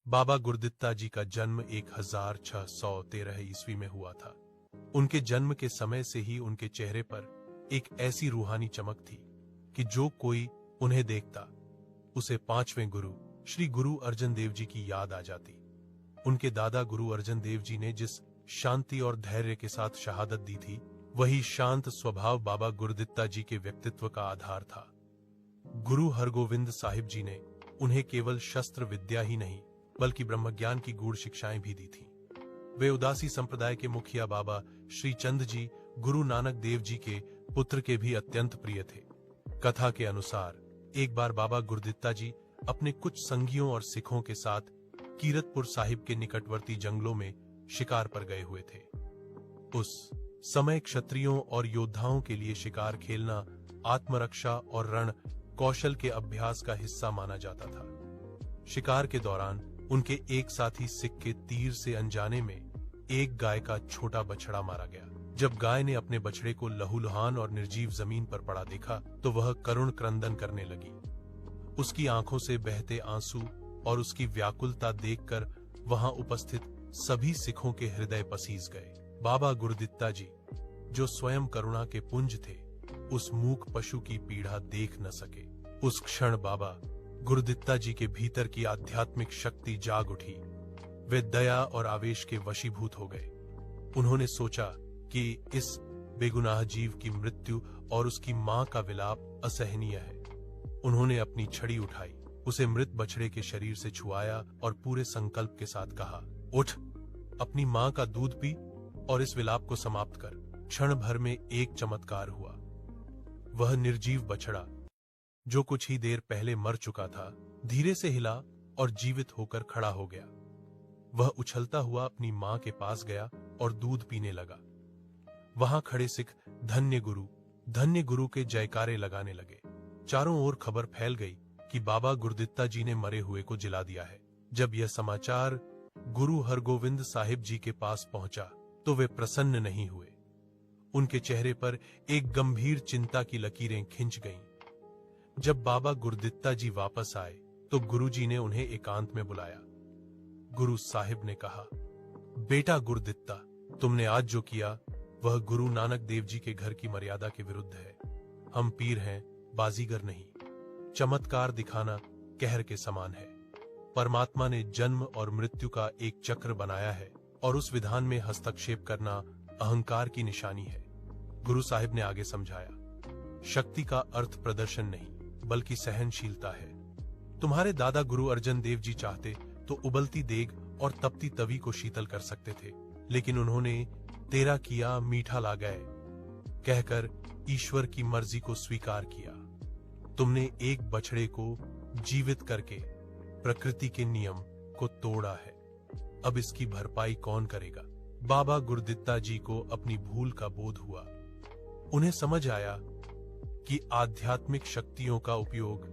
बाबा गुरदित्ता जी का जन्म 1613 ईस्वी में हुआ था। उनके जन्म के समय से ही उनके चेहरे पर एक ऐसी रूहानी चमक थी कि जो कोई उन्हें देखता उसे पांचवें गुरु श्री गुरु अर्जन देव जी की याद आ जाती। उनके दादा गुरु अर्जन देव जी ने जिस शांति और धैर्य के साथ शहादत दी थी, वही शांत स्वभाव बाबा गुरदित्ता जी के व्यक्तित्व का आधार था। गुरु हरगोविंद साहिब जी ने उन्हें केवल शस्त्र विद्या ही नहीं बल्कि ब्रह्मज्ञान की गूढ़ शिक्षाएं भी दी थीं। वे उदासी संप्रदाय के मुखिया बाबा श्री चंद जी गुरु नानक देव जी के पुत्र के भी अत्यंत प्रिय थे। कथा के अनुसार एक बार बाबा गुरदित्ता जी अपने कुछ संगियों और सिखों के साथ कीरतपुर साहिब के निकटवर्ती जंगलों में शिकार पर गए हुए थे। उस समय क्षत्रियों और योद्धाओं के लिए शिकार खेलना आत्मरक्षा और रण कौशल के अभ्यास का हिस्सा माना जाता था। शिकार के दौरान उनके एक साथी सिख के तीर से अनजाने में एक गाय का छोटा बछड़ा मारा गया। जब गाय ने अपने बछड़े को लहूलुहान और निर्जीव जमीन पर पड़ा देखा तो वह करुण क्रंदन करने लगी। उसकी आंखों से बहते आंसू और उसकी व्याकुलता देखकर वहां उपस्थित सभी सिखों के हृदय पसीज गए। बाबा गुरदित्ता जी, जो स्वयं करुणा के पुंज थे, उस मूक पशु की पीड़ा देख न सके। उस क्षण बाबा गुरदित्ता जी के भीतर की आध्यात्मिक शक्ति जाग उठी। वे दया और आवेश के वशीभूत हो गए। उन्होंने सोचा कि इस बेगुनाह जीव की मृत्यु और उसकी मां का विलाप असहनीय है। उन्होंने अपनी छड़ी उठाई, उसे मृत बछड़े के शरीर से छुआया और पूरे संकल्प के साथ कहा, उठ, अपनी मां का दूध पी और इस विलाप को समाप्त कर। क्षण भर में एक चमत्कार हुआ। वह निर्जीव बछड़ा, जो कुछ ही देर पहले मर चुका था, धीरे से हिला और जीवित होकर खड़ा हो गया। वह उछलता हुआ अपनी मां के पास गया और दूध पीने लगा। वहां खड़े सिख धन्य गुरु के जयकारे लगाने लगे। चारों ओर खबर फैल गई कि बाबा गुरदित्ता जी ने मरे हुए को जिला दिया है। जब यह समाचार गुरु हरगोविंद साहिब जी के पास पहुंचा तो वे प्रसन्न नहीं हुए। उनके चेहरे पर एक गंभीर चिंता की लकीरें खिंच गईं। जब बाबा गुरदित्ता जी वापस आए तो गुरुजी ने उन्हें एकांत में बुलाया। गुरु साहिब ने कहा, बेटा गुरदित्ता, तुमने आज जो किया वह गुरु नानक देव जी के घर की मर्यादा के विरुद्ध है। हम पीर हैं, बाजीगर नहीं। चमत्कार दिखाना कहर के समान है। परमात्मा ने जन्म और मृत्यु का एक चक्र बनाया है और उस विधान में हस्तक्षेप करना अहंकार की निशानी है। गुरु साहिब ने आगे समझाया, शक्ति का अर्थ प्रदर्शन नहीं बल्कि सहनशीलता है। तुम्हारे दादा गुरु अर्जन देव जी चाहते तो उबलती देग और तपती तवी को शीतल कर सकते थे, लेकिन उन्होंने तेरा किया मीठा ला गए कहकर ईश्वर की मर्जी को स्वीकार किया। तुमने एक बछड़े को जीवित करके प्रकृति के नियम को तोड़ा है। अब इसकी भरपाई कौन करेगा? बाबा गुरदित्ता जी को अपनी भूल का बोध हुआ। उन्हें समझ आया कि आध्यात्मिक शक्तियों का उपयोग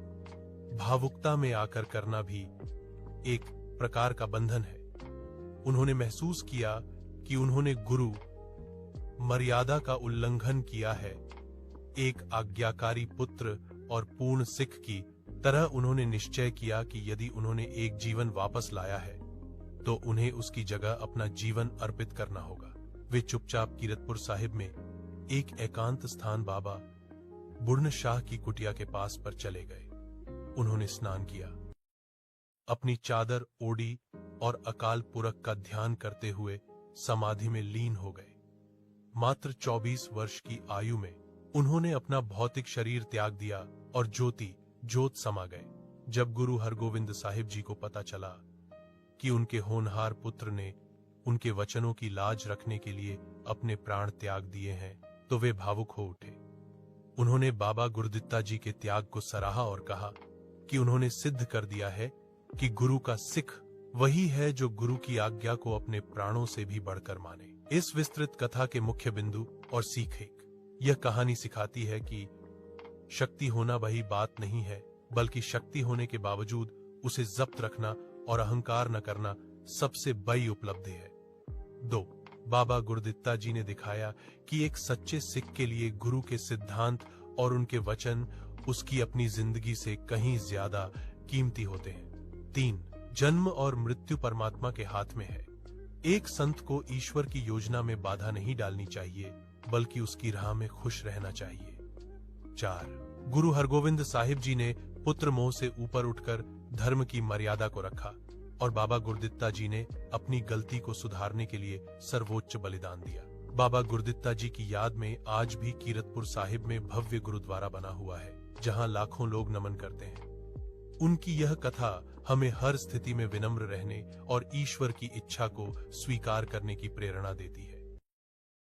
भावुकता में आकर करना भी एक प्रकार का बंधन है। उन्होंने महसूस किया कि उन्होंने गुरु मर्यादा का उल्लंघन किया है। एक आज्ञाकारी पुत्र और पूर्ण सिख की तरह उन्होंने निश्चय किया कि यदि उन्होंने एक जीवन वापस लाया है तो उन्हें उसकी जगह अपना जीवन अर्पित करना होगा। वे चुपचाप कीरतपुर साहिब में एक एकांत स्थान बाबा बुढ़न शाह की कुटिया के पास पर चले गए। उन्होंने स्नान किया, अपनी चादर ओढ़ी और अकाल पुरख का ध्यान करते हुए समाधि में लीन हो गए। मात्र 24 वर्ष की आयु में उन्होंने अपना भौतिक शरीर त्याग दिया और जोत समा गए। जब गुरु हरगोविंद साहिब जी को पता चला कि उनके होनहार पुत्र ने उनके वचनों की लाज रखने के लिए अपने प्राण त्याग दिए हैं तो वे भावुक हो उठे। उन्होंने बाबा गुरदित्ता जी के त्याग को सराहा और कहा कि उन्होंने सिद्ध कर दिया है कि गुरु का सिख वही है जो गुरु की आज्ञा को अपने प्राणों से भी बढ़कर माने। इस विस्तृत कथा के मुख्य बिंदु और सीख एक, यह कहानी सिखाती है कि शक्ति होना वही बात नहीं है, बल्कि शक्ति होने के बावजूद उसे जब्त रखना और अहंकार न करना सबसे बड़ी उपलब्धि है। 2. बाबा गुरदित्ता जी ने दिखाया कि एक सच्चे सिख के लिए गुरु के सिद्धांत और उनके वचन उसकी अपनी जिंदगी से कहीं ज्यादा कीमती होते हैं। 3. जन्म और मृत्यु परमात्मा के हाथ में है। एक संत को ईश्वर की योजना में बाधा नहीं डालनी चाहिए, बल्कि उसकी राह में खुश रहना चाहिए। 4. गुरु हरगोविंद साहिब जी ने पुत्र मोह से ऊपर उठकर धर्म की मर्यादा को रखा और बाबा गुरदित्ता जी ने अपनी गलती को सुधारने के लिए सर्वोच्च बलिदान दिया। बाबा गुरदित्ता जी की याद में आज भी कीरतपुर साहिब में भव्य गुरुद्वारा बना हुआ है, जहां लाखों लोग नमन करते हैं। उनकी यह कथा हमें हर स्थिति में विनम्र रहने और ईश्वर की इच्छा को स्वीकार करने की प्रेरणा देती है।